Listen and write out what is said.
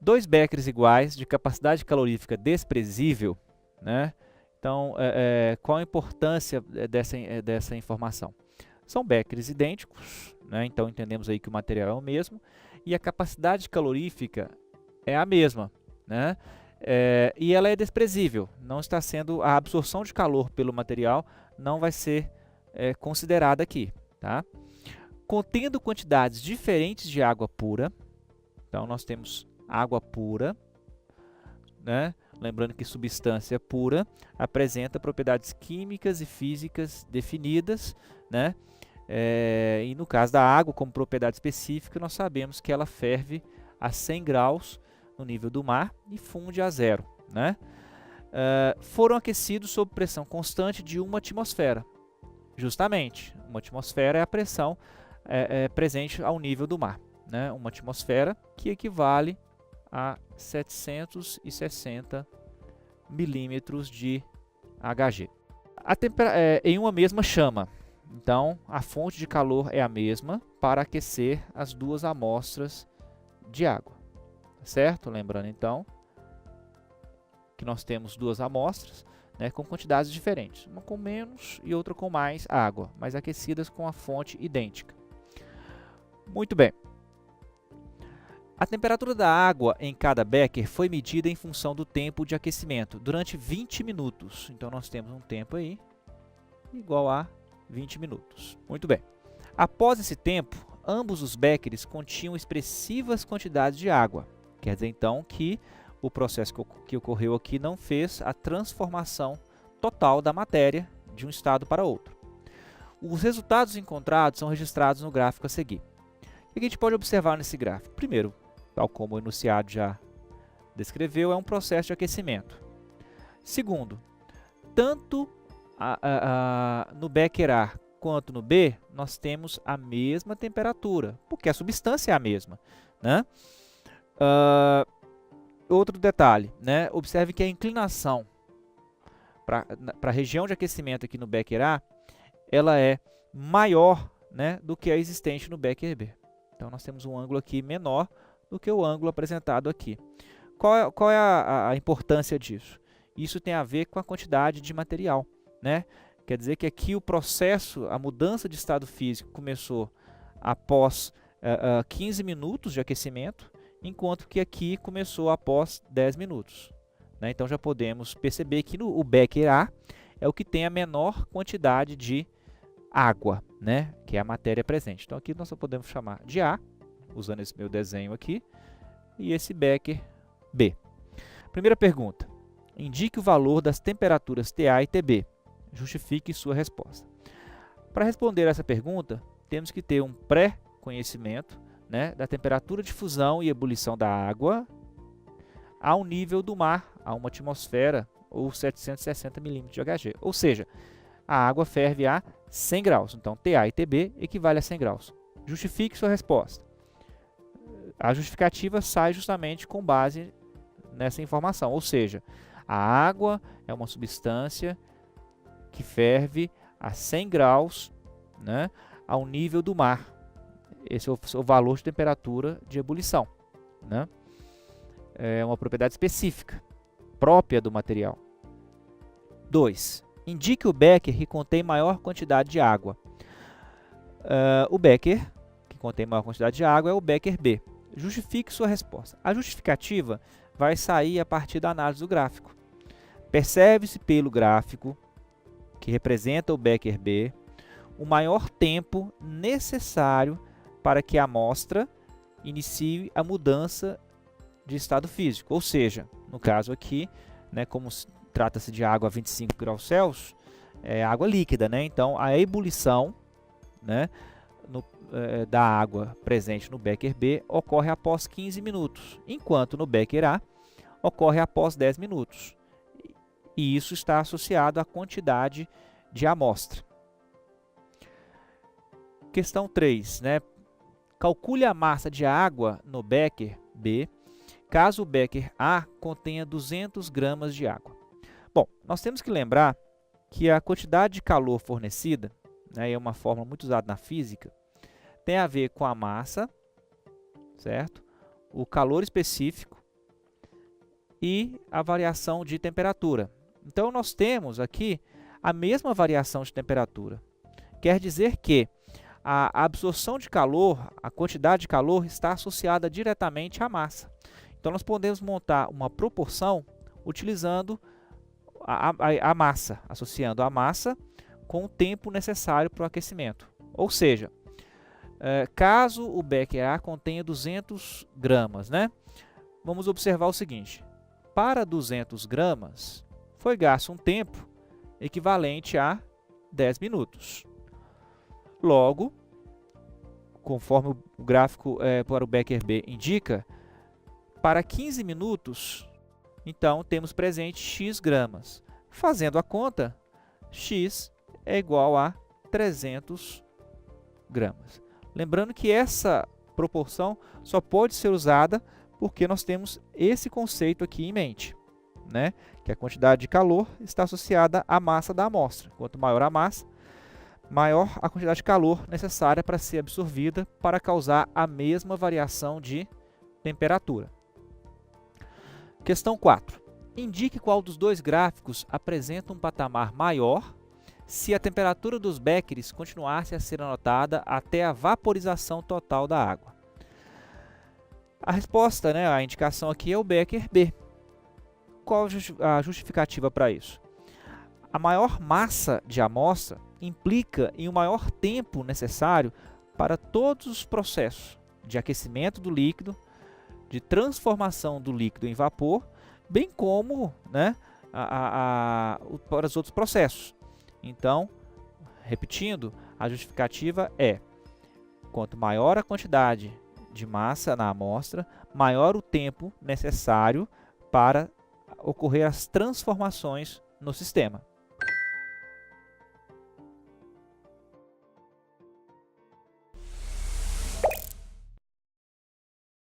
2 beckers iguais de capacidade calorífica desprezível, né? Então, qual a importância dessa informação? São beckers idênticos, né? Então entendemos aí que o material é o mesmo e a capacidade calorífica é a mesma, né? E ela é desprezível, não está sendo, a absorção de calor pelo material não vai ser considerada aqui, tá? Contendo quantidades diferentes de água pura, então nós temos água pura, né? Lembrando que substância pura apresenta propriedades químicas e físicas definidas, né? E no caso da água, como propriedade específica, nós sabemos que ela ferve a 100 graus no nível do mar e funde a 0, né? Foram aquecidos sob pressão constante de 1 atmosfera. Justamente, 1 atmosfera é a pressão presente ao nível do mar, né? 1 atmosfera que equivale a 760 milímetros de Hg. Em uma mesma chama. Então, a fonte de calor é a mesma para aquecer as duas amostras de água, certo? Lembrando, então, que nós temos duas amostras, né, com quantidades diferentes, uma com menos e outra com mais água, mas aquecidas com a fonte idêntica. Muito bem. A temperatura da água em cada becker foi medida em função do tempo de aquecimento, durante 20 minutos. Então, nós temos um tempo aí igual a 20 minutos. Muito bem. Após esse tempo, ambos os beckers continham expressivas quantidades de água. Quer dizer, então, que o processo que ocorreu aqui não fez a transformação total da matéria de um estado para outro. Os resultados encontrados são registrados no gráfico a seguir. O que a gente pode observar nesse gráfico? Primeiro, tal como o enunciado já descreveu, é um processo de aquecimento. Segundo, tanto no becker A quanto no B, nós temos a mesma temperatura, porque a substância é a mesma, né? Outro detalhe, né? Observe que a inclinação para a região de aquecimento aqui no becker A, ela é maior, né, do que a existente no becker B. Então, nós temos um ângulo aqui menor do que o ângulo apresentado aqui. Qual é a importância disso? Isso tem a ver com a quantidade de material, né? Quer dizer que aqui o processo, a mudança de estado físico começou após 15 minutos de aquecimento, enquanto que aqui começou após 10 minutos. Né? Então já podemos perceber que o becker A é o que tem a menor quantidade de água, né? Que é a matéria presente. Então aqui nós só podemos chamar de A, usando esse meu desenho aqui, e esse becker B. Primeira pergunta. Indique o valor das temperaturas TA e TB. Justifique sua resposta. Para responder essa pergunta, temos que ter um pré-conhecimento, né, da temperatura de fusão e ebulição da água ao nível do mar, a 1 atmosfera ou 760 milímetros de Hg. Ou seja, a água ferve a 100 graus. Então, TA e TB equivale a 100 graus. Justifique sua resposta. A justificativa sai justamente com base nessa informação, ou seja, a água é uma substância que ferve a 100 graus, né, ao nível do mar. Esse é o valor de temperatura de ebulição, né? É uma propriedade específica, própria do material. 2. Indique o becker que contém maior quantidade de água. O becker que contém maior quantidade de água é o becker B. Justifique sua resposta. A justificativa vai sair a partir da análise do gráfico. Percebe-se pelo gráfico, que representa o becker B, o maior tempo necessário para que a amostra inicie a mudança de estado físico. Ou seja, no caso aqui, né, como trata-se de água a 25 graus Celsius, é água líquida, né? Então, a ebulição, né, da água presente no becker B ocorre após 15 minutos, enquanto no becker A ocorre após 10 minutos. E isso está associado à quantidade de amostra. Questão 3, né? Calcule a massa de água no becker B, caso o becker A contenha 200 gramas de água. Bom, nós temos que lembrar que a quantidade de calor fornecida, né, é uma fórmula muito usada na física, tem a ver com a massa, certo? O calor específico e a variação de temperatura. Então, nós temos aqui a mesma variação de temperatura. Quer dizer que a absorção de calor, a quantidade de calor, está associada diretamente à massa. Então, nós podemos montar uma proporção utilizando a massa, associando a massa com o tempo necessário para o aquecimento. Ou seja, caso o becker A contenha 200 gramas, né? Vamos observar o seguinte: para 200 gramas foi gasto um tempo equivalente a 10 minutos. Logo, conforme o gráfico para o becker B indica, para 15 minutos, então temos presente x gramas. Fazendo a conta, x é igual a 300 gramas. Lembrando que essa proporção só pode ser usada porque nós temos esse conceito aqui em mente, né? Que a quantidade de calor está associada à massa da amostra. Quanto maior a massa, maior a quantidade de calor necessária para ser absorvida para causar a mesma variação de temperatura. Questão 4. Indique qual dos dois gráficos apresenta um patamar maior se a temperatura dos béqueres continuasse a ser anotada até a vaporização total da água. A resposta, né, a indicação aqui é o becker B. Qual a justificativa para isso? A maior massa de amostra implica em um maior tempo necessário para todos os processos de aquecimento do líquido, de transformação do líquido em vapor, bem como, né, para os outros processos. Então, repetindo, a justificativa é: quanto maior a quantidade de massa na amostra, maior o tempo necessário para ocorrer as transformações no sistema.